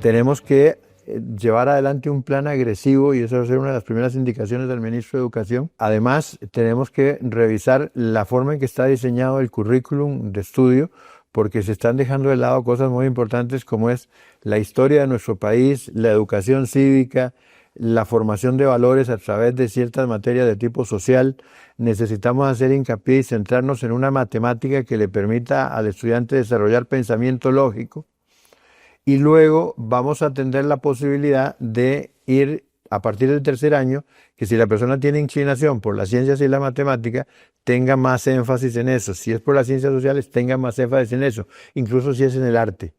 tenemos que llevar adelante un plan agresivo y esa va a ser una de las primeras indicaciones del ministro de Educación. Además, tenemos que revisar la forma en que está diseñado el currículum de estudio, porque se están dejando de lado cosas muy importantes como es la historia de nuestro país, la educación cívica, la formación de valores a través de ciertas materias de tipo social. Necesitamos hacer hincapié y centrarnos en una matemática que le permita al estudiante desarrollar pensamiento lógico. Y luego vamos a atender la posibilidad de ir a partir del tercer año, que si la persona tiene inclinación por las ciencias y la matemática, tenga más énfasis en eso. Si es por las ciencias sociales, tenga más énfasis en eso, incluso si es en el arte.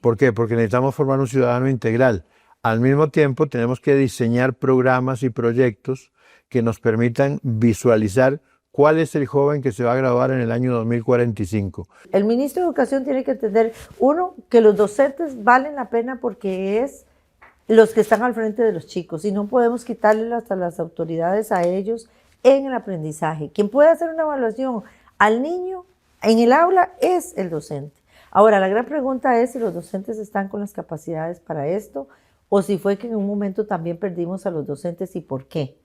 ¿Por qué? Porque necesitamos formar un ciudadano integral. Al mismo tiempo, tenemos que diseñar programas y proyectos que nos permitan visualizar cuál es el joven que se va a graduar en el año 2045. El ministro de Educación tiene que entender, uno, que los docentes valen la pena porque es los que están al frente de los chicos y no podemos quitarle hasta las autoridades a ellos en el aprendizaje. Quien puede hacer una evaluación al niño en el aula es el docente. Ahora, la gran pregunta es si los docentes están con las capacidades para esto o si fue que en un momento también perdimos a los docentes y por qué.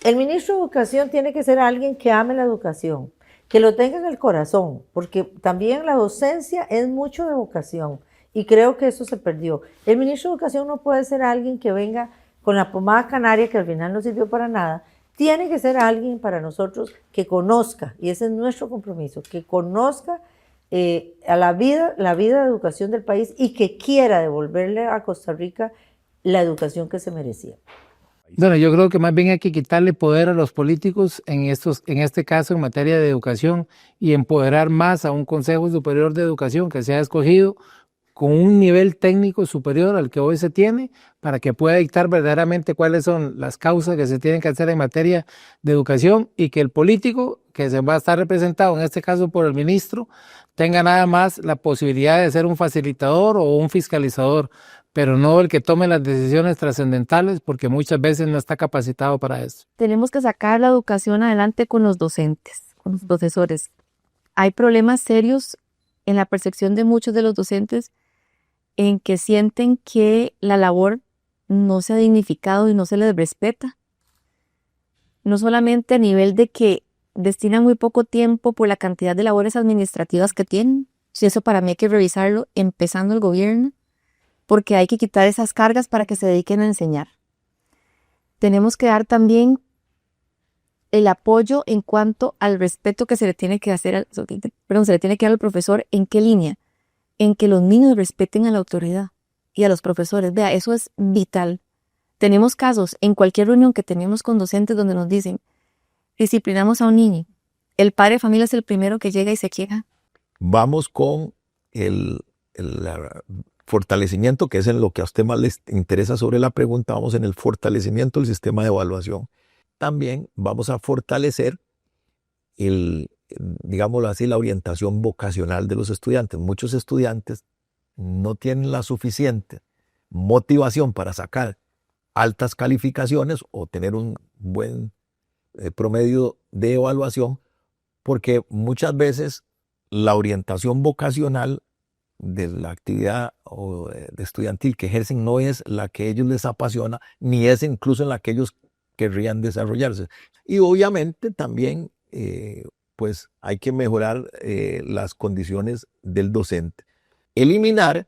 El ministro de Educación tiene que ser alguien que ame la educación, que lo tenga en el corazón, porque también la docencia es mucho de vocación y creo que eso se perdió. El ministro de Educación no puede ser alguien que venga con la pomada canaria que al final no sirvió para nada. Tiene que ser alguien para nosotros que conozca, y ese es nuestro compromiso, que conozca a la vida de educación del país y que quiera devolverle a Costa Rica la educación que se merecía. Bueno, yo creo que más bien hay que quitarle poder a los políticos en este caso en materia de educación y empoderar más a un Consejo Superior de Educación que sea escogido con un nivel técnico superior al que hoy se tiene para que pueda dictar verdaderamente cuáles son las causas que se tienen que hacer en materia de educación y que el político que se va a estar representado en este caso por el ministro tenga nada más la posibilidad de ser un facilitador o un fiscalizador, pero no el que tome las decisiones trascendentales porque muchas veces no está capacitado para eso. Tenemos que sacar la educación adelante con los docentes, con los profesores. Hay problemas serios en la percepción de muchos de los docentes en que sienten que la labor no se ha dignificado y no se les respeta. No solamente a nivel de que destinan muy poco tiempo por la cantidad de labores administrativas que tienen, si eso para mí hay que revisarlo empezando el gobierno, porque hay que quitar esas cargas para que se dediquen a enseñar. Tenemos que dar también el apoyo en cuanto al respeto que se le tiene que hacer se le tiene que dar al profesor. ¿En qué línea? En que los niños respeten a la autoridad y a los profesores. Vea, eso es vital. Tenemos casos en cualquier reunión que tenemos con docentes donde nos dicen, disciplinamos a un niño. El padre de familia es el primero que llega y se queja. Vamos con el fortalecimiento, que es en lo que a usted más les interesa sobre la pregunta. Vamos en el fortalecimiento del sistema de evaluación. También vamos a fortalecer digámoslo así, la orientación vocacional de los estudiantes. Muchos estudiantes no tienen la suficiente motivación para sacar altas calificaciones o tener un buen promedio de evaluación, porque muchas veces la orientación vocacional de la actividad de estudiantil que ejercen no es la que a ellos les apasiona, ni es incluso en la que ellos querrían desarrollarse. Y obviamente también pues hay que mejorar las condiciones del docente. Eliminar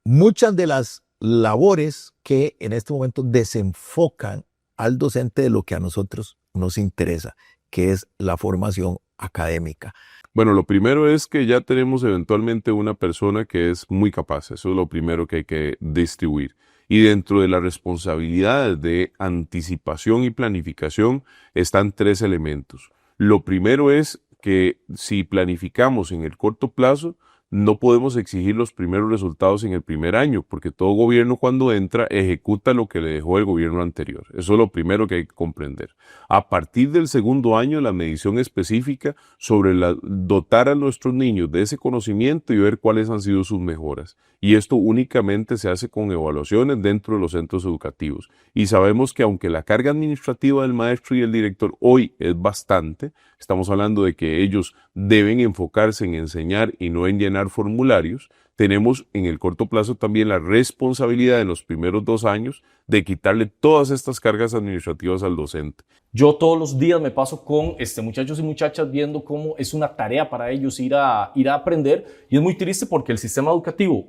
muchas de las labores que en este momento desenfocan al docente de lo que a nosotros nos interesa, que es la formación académica. Bueno, lo primero es que ya tenemos eventualmente una persona que es muy capaz. Eso es lo primero que hay que distribuir. Y dentro de las responsabilidades de anticipación y planificación están 3 elementos. Lo primero es que si planificamos en el corto plazo, no podemos exigir los primeros resultados en el primer año, porque todo gobierno cuando entra ejecuta lo que le dejó el gobierno anterior. Eso es lo primero que hay que comprender. A partir del segundo año, la medición específica sobre dotar a nuestros niños de ese conocimiento y ver cuáles han sido sus mejoras. Y esto únicamente se hace con evaluaciones dentro de los centros educativos. Y sabemos que aunque la carga administrativa del maestro y el director hoy es bastante, estamos hablando de que ellos deben enfocarse en enseñar y no en llenar llenar formularios, tenemos en el corto plazo también la responsabilidad en los primeros 2 años de quitarle todas estas cargas administrativas al docente. Yo todos los días me paso con muchachos y muchachas viendo cómo es una tarea para ellos ir a aprender, y es muy triste porque el sistema educativo,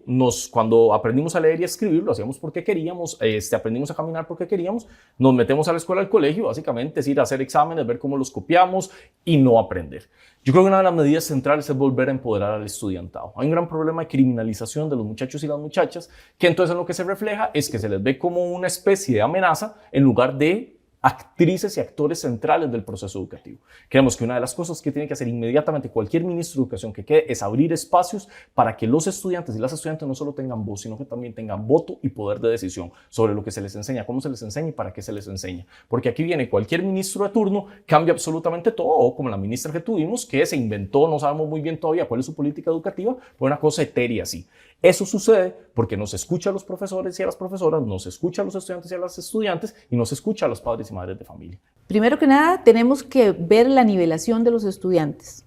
cuando aprendimos a leer y a escribir, lo hacíamos porque queríamos, aprendimos a caminar porque queríamos, nos metemos a la escuela, al colegio, básicamente es ir a hacer exámenes, ver cómo los copiamos y no aprender. Yo creo que una de las medidas centrales es volver a empoderar al estudiantado. Hay un gran problema de criminalización de los muchachos y las muchachas, que entonces en lo que se refleja es que se les ve como una especie de amenaza en lugar de actrices y actores centrales del proceso educativo. Creemos que una de las cosas que tiene que hacer inmediatamente cualquier ministro de educación que quede es abrir espacios para que los estudiantes y las estudiantes no solo tengan voz, sino que también tengan voto y poder de decisión sobre lo que se les enseña, cómo se les enseña y para qué se les enseña. Porque aquí viene cualquier ministro de turno, cambia absolutamente todo, o como la ministra que tuvimos, que se inventó, no sabemos muy bien todavía cuál es su política educativa, fue una cosa etérea así. Eso sucede porque no se escucha a los profesores y a las profesoras, no se escucha a los estudiantes y a las estudiantes, y no se escucha a los padres y madres de familia. Primero que nada, tenemos que ver la nivelación de los estudiantes.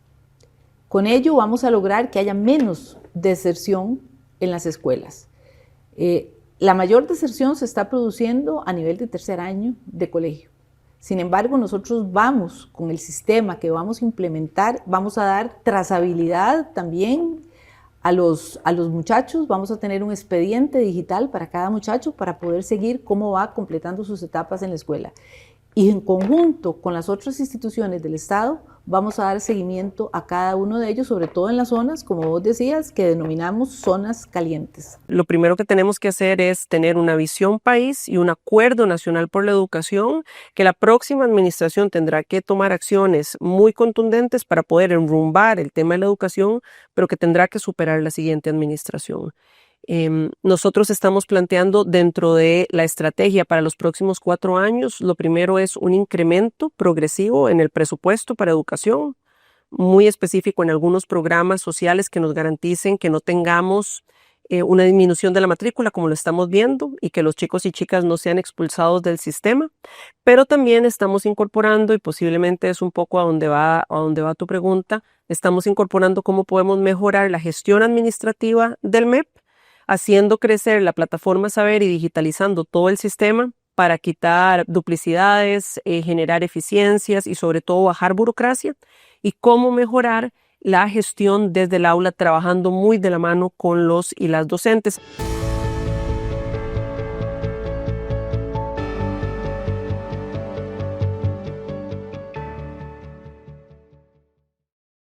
Con ello vamos a lograr que haya menos deserción en las escuelas. La mayor deserción se está produciendo a nivel de tercer año de colegio. Sin embargo, nosotros vamos con el sistema que vamos a implementar, vamos a dar trazabilidad también a los muchachos, vamos a tener un expediente digital para cada muchacho para poder seguir cómo va completando sus etapas en la escuela. Y en conjunto con las otras instituciones del Estado, vamos a dar seguimiento a cada uno de ellos, sobre todo en las zonas, como vos decías, que denominamos zonas calientes. Lo primero que tenemos que hacer es tener una visión país y un acuerdo nacional por la educación, que la próxima administración tendrá que tomar acciones muy contundentes para poder enrumbar el tema de la educación, pero que tendrá que superar la siguiente administración. Nosotros estamos planteando dentro de la estrategia para los próximos 4 años, lo primero es un incremento progresivo en el presupuesto para educación, muy específico en algunos programas sociales que nos garanticen que no tengamos una disminución de la matrícula como lo estamos viendo y que los chicos y chicas no sean expulsados del sistema, pero también estamos incorporando, y posiblemente es un poco a donde va tu pregunta, estamos incorporando cómo podemos mejorar la gestión administrativa del MEP, haciendo crecer la plataforma Saber y digitalizando todo el sistema para quitar duplicidades, generar eficiencias y sobre todo bajar burocracia, y cómo mejorar la gestión desde el aula trabajando muy de la mano con los y las docentes.